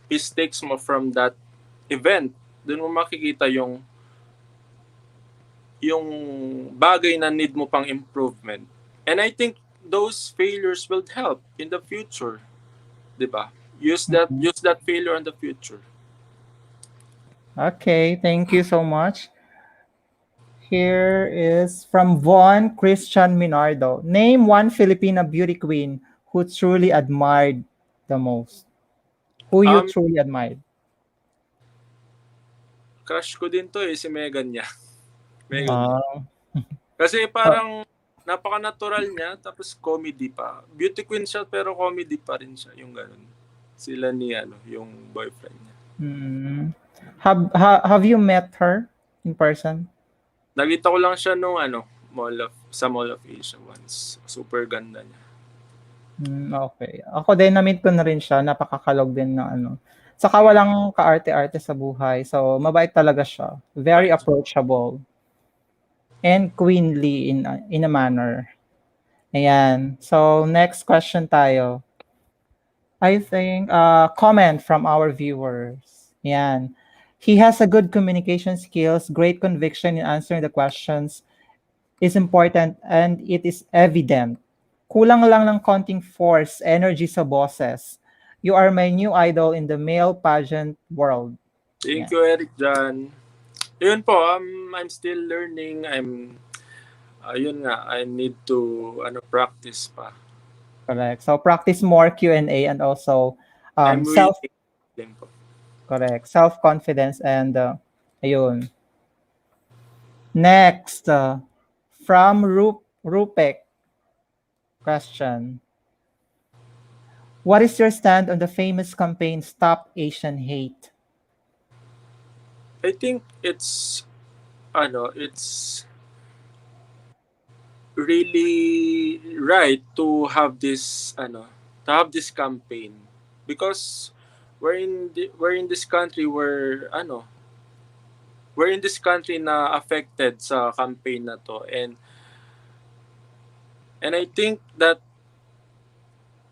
mistakes mo from that event. Dun mo makikita yung bagay na need mo pang improvement. And I think those failures will help in the future, 'di ba? Mhm. Use that failure in the future. Okay, thank you so much. Here is from Von Christian Minardo. Name one Filipina beauty queen who truly admired the most. Who you Um truly admired? Crush ko din 'to eh si Megan niya. Megan niya. Ah, Kasi oh, parang napaka-natural niya tapos comedy pa. Beauty queen siya pero comedy pa rin siya, yung ganun. Sila ni ano, yung boyfriend niya. mm. Have you met her in person? Nakita ko lang siya nung ano, Mall of Asia once. Super ganda niya. Okay. Ako din na-meet ko na rin siya, napakakalog din ng ano. Saka Mm, walang kaarte-arte sa buhay. So, mabait talaga siya. Very bait siya. approachable and queenly in a manner. Ayan. So, next question tayo. I think comment from our viewers. Ayan. He has a good communication skills, great conviction in answering the questions is important and it is evident. Kulang lang ng konting force, energy sa boses. You are my new idol in the male pageant world. Thank Yan, you, Eric Jan. Yun po, I'm still learning. Yun nga, I need to practice pa. correct. So practice more Q&A and also I'm self, willing din po. correct, self-confidence and ayun. Next, from Rupek, question. What is your stand on the famous campaign Stop Asian Hate? I think it's really right to have this campaign because we're in this country where we're in this country na affected sa campaign na to, and I think that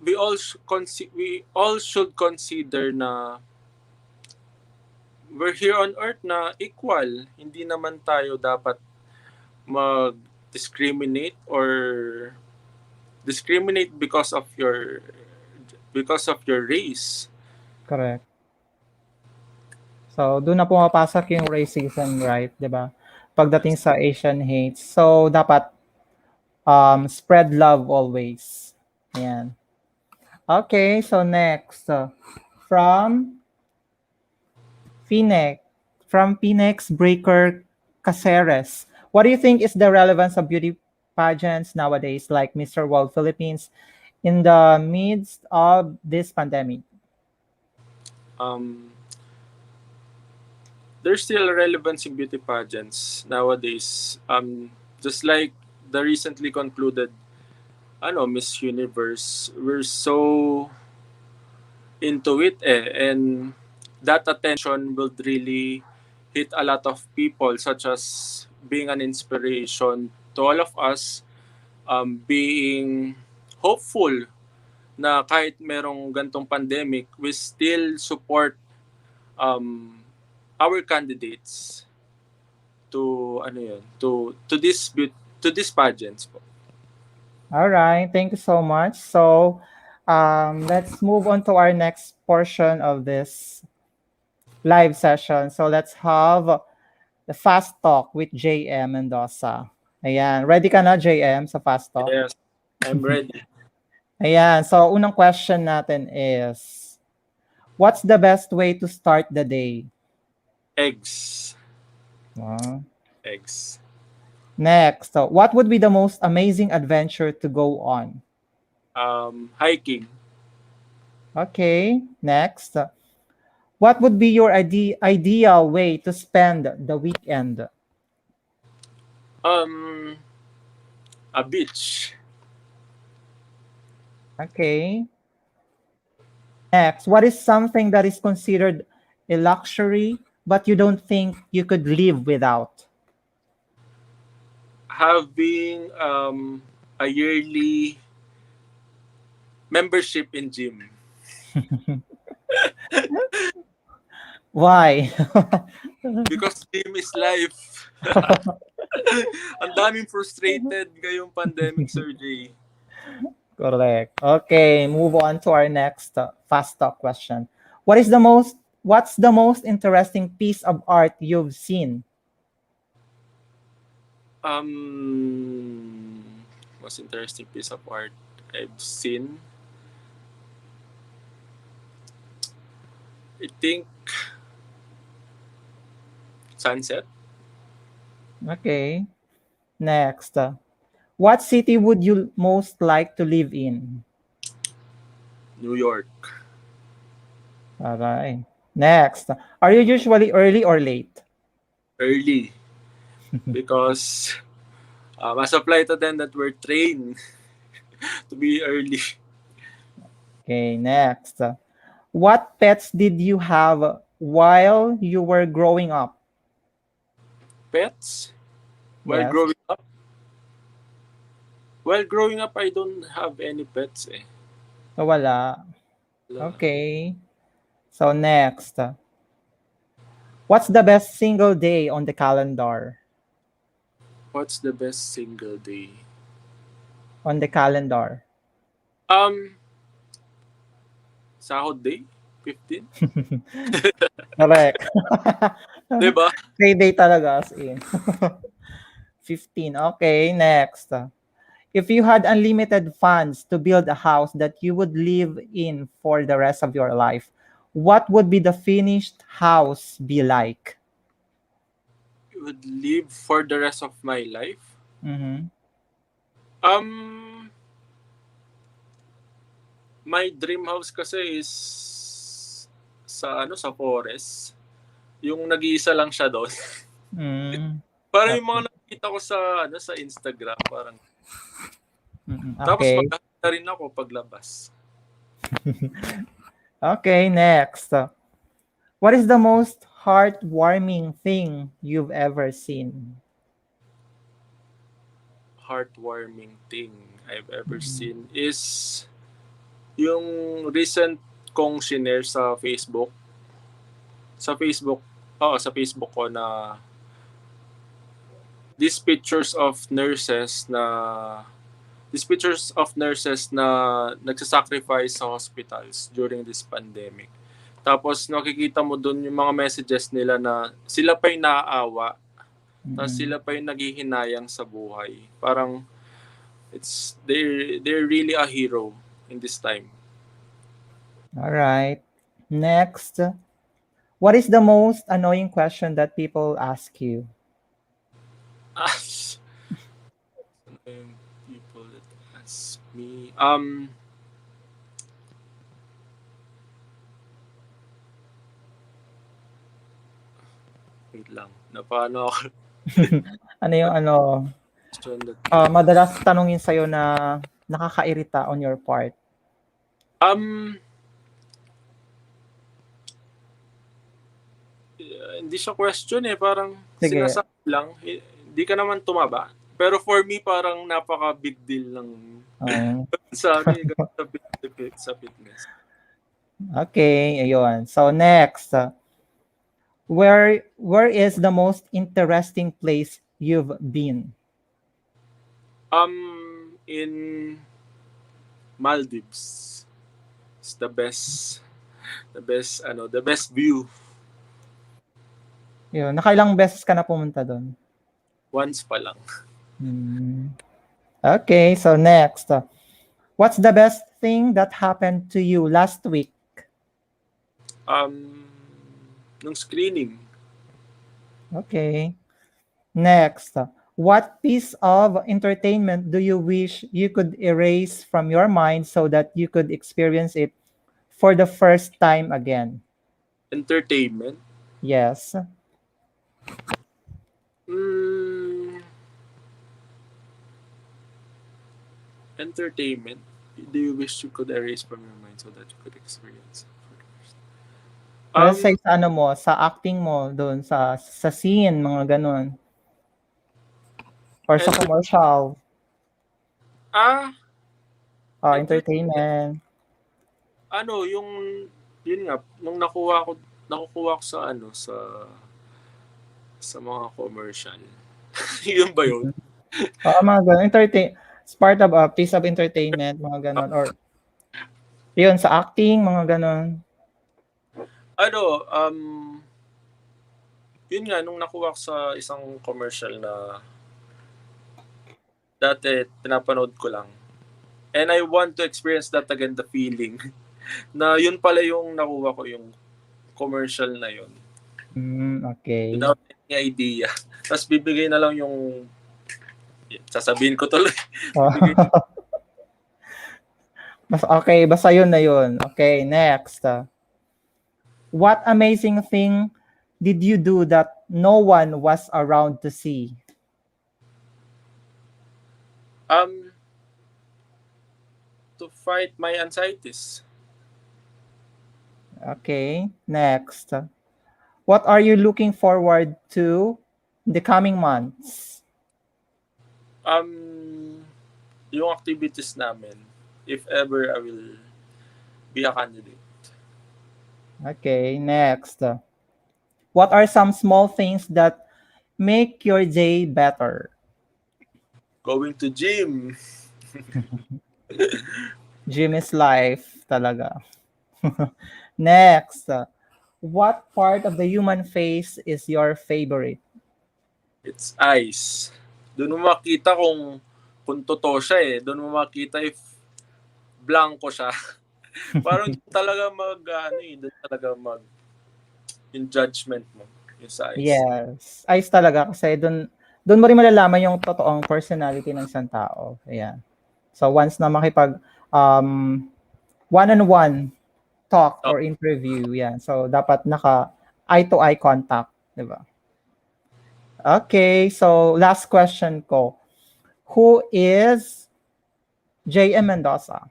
we all should consider na we're here on earth na equal. Hindi naman tayo dapat mag-discriminate or discriminate because of your race. Correct. So, doon na pumapasok yung racism, right? 'Di ba? Pagdating Yes. sa Asian hate. So, dapat spread love always. Ayan. Okay, so next. From Phoenix. From Phoenix Breaker Caceres. What do you think is the relevance of beauty pageants nowadays, like Mr. World Philippines, in the midst of this pandemic? Um, there's still relevance in beauty pageants nowadays. Just like the recently concluded Miss Universe, we're so into it and that attention will really hit a lot of people, such as being an inspiration to all of us, being hopeful na kahit merong gantong pandemic, we still support um, our candidates to to this pageants po. All right, thank you so much. So, let's move on to our next portion of this live session. So, let's have the fast talk with JM Mendoza. Ayan. Ready ka na, JM, sa fast talk? Yes, I'm ready. Ayan. So, unang question natin is, what's the best way to start the day? Eggs. Ah. Eggs. Next, so what would be the most amazing adventure to go on? Hiking. Okay. Next, what would be your ideal way to spend the weekend? Um, a beach. Okay. Next, what is something that is considered a luxury but you don't think you could live without? Having a yearly membership in gym. Why? Because gym is life. Ang daming frustrated ngayong pandemic, Sir J. Correct. Okay, move on to our next fast talk question. What's the most interesting piece of art you've seen? Um, Most interesting piece of art I've seen. I think sunset, Okay. Next. What city would you most like to live in? New York. All right. Next. Are you usually early or late? Early. Because as a flight attendant, we're trained to be early. Okay, next. What pets did you have while you were growing up? Pets? While Yes. growing up? While growing up, I don't have any pets eh. So wala. Wala. Okay. So next. What's the best single day on the calendar? What's the best single day? On the calendar. Um, Sahod day? 15? Correct. Diba? Payday talaga as in. 15. Okay, next. If you had unlimited funds to build a house that you would live in for the rest of your life, what would be the finished house be like? Would live for the rest of my life? Mm-hmm. Um, my dream house kasi is sa forest. Yung nag-iisa lang siya doon. Mm, Parang yung okay. mga nakikita ko sa Instagram, parang tapos Okay. maghahanda rin ako paglabas. Okay, next. What is the most heartwarming thing you've ever seen? Heartwarming thing I've ever seen is yung recent kong shinare sa Facebook. Sa Facebook, sa Facebook ko na these pictures of nurses na these pictures of nurses na nagsasacrifice sa hospitals during this pandemic. Tapos nakikita mo dun yung mga messages nila na sila pa yung naaawa, tapos Mm-mm. sila pa yung naghihinayang sa buhay. Parang they're really a hero in this time. All right. Next. What is the most annoying question that people ask you? As people that ask me, wait lang, paano ako Ano yung ano, question that madalas tanungin sa'yo na nakakairita on your part? um hindi siya question eh, parang Sige. sinasabi lang, hindi ka naman tumaba. Pero for me, parang napaka big deal lang Um, sa ano, sa fitness. okay, ayun. So next, where is the most interesting place you've been? In Maldives, it's the best view. Yun, nakailang beses ka na pumunta doon? Once pa lang. Mm. Okay, so next. What's the best thing that happened to you last week? Um, nung screening, Okay. Next. What piece of entertainment do you wish you could erase from your mind so that you could experience it for the first time again? entertainment. Yes. Mm, entertainment. Do you wish you could erase from your mind so that you could experience it for the first time? Let's say sa ano mo, sa acting mo doon sa scene, mga ganun. Or sa enter, commercial, ah, entertainment. entertainment. Ano, yun nga, nung nakukuha ko sa sa mga commercial. Yun ba yun? Mhm. Oo, mga ganun. It's part of a piece of entertainment, mga ganun. Or yun, sa acting, mga ganun. Ano, yun nga, nung nakuha ko sa isang commercial na dati pinapanood ko lang. And I want to experience that again, the feeling. Na yun pala yung nakuha ko, yung commercial na yun. Okay. Without any idea. Tapos bibigay na lang yung, sasabihin ko tuloy. Bigay, Okay, basta yun na yun. Okay, next. What amazing thing did you do that no one was around to see? um, to fight my anxieties. Okay, next. What are you looking forward to in the coming months? Um, yung activities namin, if ever I will be a candidate. Okay, next. What are some small things that make your day better? Going to gym. Gym is life talaga. Next. What part of the human face is your favorite? It's eyes. Doon mo makita kung totoo siya eh. Doon mo makita if blanco siya. Parang doon talaga ano eh, doon talaga yung judgment mo, yung sa eyes. Yes. Ayos talaga kasi doon mo rin malalaman yung totoong personality ng isang tao. Ayan. So once na makipag um, one-on-one talk Oh, or interview, yan. So dapat naka eye-to-eye contact, di ba? Okay, so last question ko. Who is J.M. Mendoza?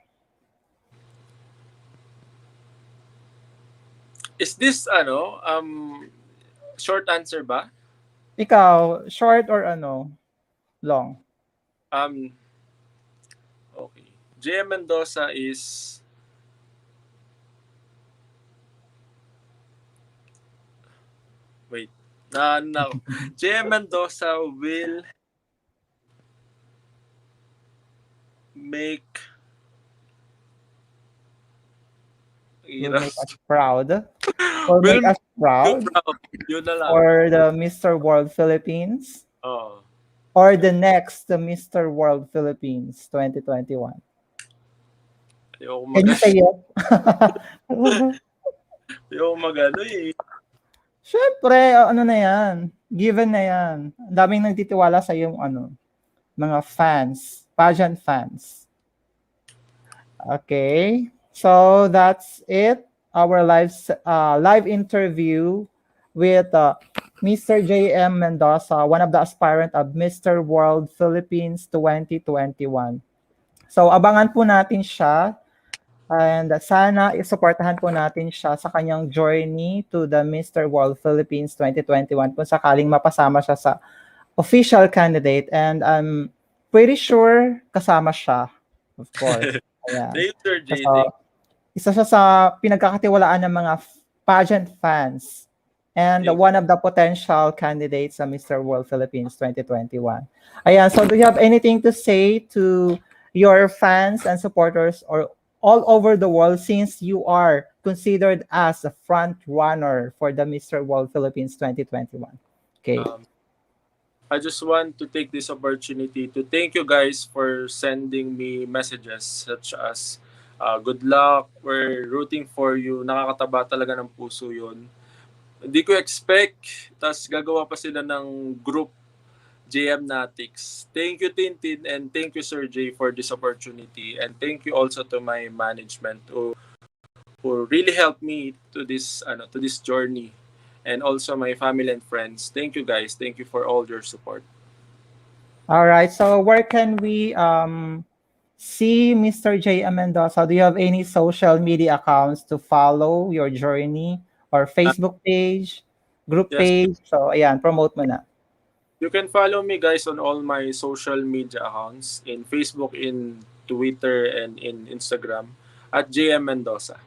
is this short answer ba? Ikaw, short or ano, long? Um, okay. J.M. Mendoza is wait. No. J.M. Mendoza will make you Will know make us proud? Or will make us make you proud proud. Yun na lang. for the Mr. World Philippines? Oh. Or the next Mr. World Philippines 2021? Ayoko Can you say it? ayoko magano eh. Siyempre, ano na yan. Given na yan. Ang daming nagtitiwala sa yung mga fans. Pageant fans. Okay. So that's it. Our live interview with Mr. J.M. Mendoza, one of the aspirant of Mr. World Philippines 2021. So abangan po natin siya and sana isuportahan po natin siya sa kanyang journey to the Mr. World Philippines 2021 kung sakaling mapasama siya sa official candidate, and I'm pretty sure kasama siya, of course. Ayan. Thank you, Sir J. So, isa siya sa pinagkakatiwalaan ng mga pageant fans and Thank one of the potential candidates sa Mr. World Philippines 2021. Ayan, so do you have anything to say to your fans and supporters or all over the world, since you are considered as a front runner for the Mr. World Philippines 2021? Okay. um, I just want to take this opportunity to thank you guys for sending me messages such as good luck, we're rooting for you, nakakataba talaga ng puso yun. Hindi ko expect, tas gagawa pa sila ng group JM Natics. Thank you Tintin and thank you Sir J for this opportunity and thank you also to my management who really helped me to this journey and also my family and friends. Thank you guys. Thank you for all your support. All right. So where can we see Mr. J. Mendoza? Do you have any social media accounts to follow your journey or Uh, Facebook page, group yes, page? So ayan, promote mo na. you can follow me guys on all my social media accounts in Facebook, in Twitter, and in Instagram at JM Mendoza.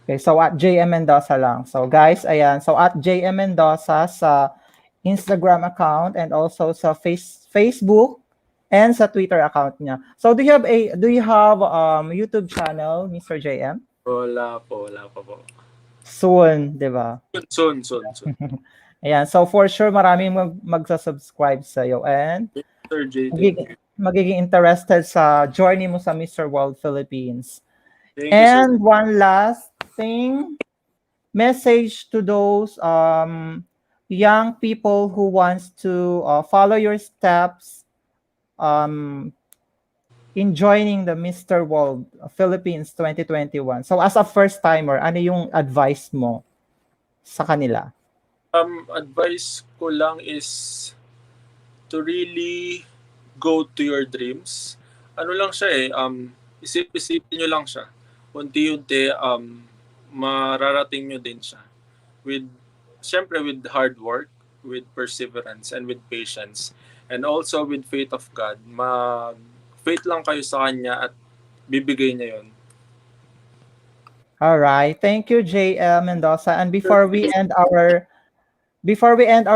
Okay, so at JM Mendoza lang. So guys, ayan. So at JM Mendoza sa Instagram account and also sa Facebook and sa Twitter account niya. So do you have YouTube channel, Mr. JM? Wala pa po. Soon, 'di ba? Soon. Ayan. So for sure maraming magsa-subscribe sa iyo and Sir J, thank magiging, you. magiging interested sa journey mo sa Mr. World Philippines. Thank you, Sir. And one last thing, message to those young people who wants to follow your steps um, in joining the Mr. World Philippines 2021. So as a first timer, ano yung advice mo sa kanila? Advice ko lang is to really go to your dreams. Ano lang siya isip-isipin nyo lang siya. Unti-unti, mararating nyo din siya. Siyempre with hard work, with perseverance, and with patience. And also with faith of God. Faith lang kayo sa Kanya at bibigay niya yun. All right. Thank you, JL Mendoza. And before we end our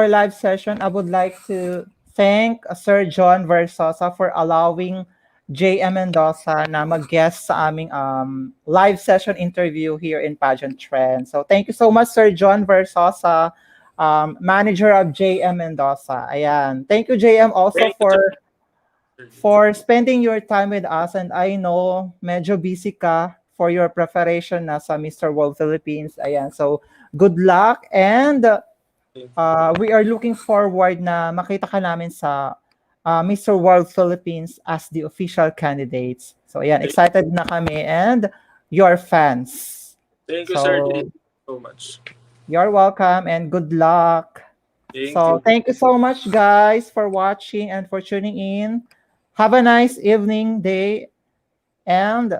live session, I would like to thank Sir John Versosa for allowing JM Mendoza na mag-guest sa aming live session interview here in Pageant Trend. So thank you so much, Sir John Versosa, manager of JM Mendoza. Ayan. Thank you, JM, also Thank you, Sir. for spending your time with us. And I know medyo busy ka for your preparation na sa Mr. World Philippines. Ayan. So good luck and we are looking forward na makita ka namin sa Mr. World Philippines as the official candidates. So ayan, excited na kami and your fans. Thank you, Sir. So Thank you so much. you're welcome and good luck. Thank So you. thank you so much guys for watching and for tuning in. Have a nice evening, day, and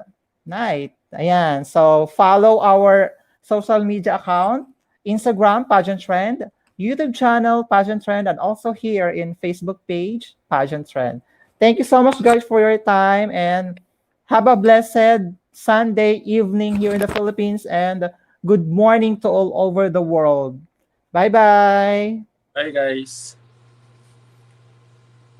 night. Ayan. So follow our social media account, Instagram, Pageant Trend, YouTube channel, Pageant Trend, and also here in Facebook page, Pageant Trend. Thank you so much, guys, for your time, and have a blessed Sunday evening here in the Philippines, and good morning to all over the world. Bye-bye. Bye, guys.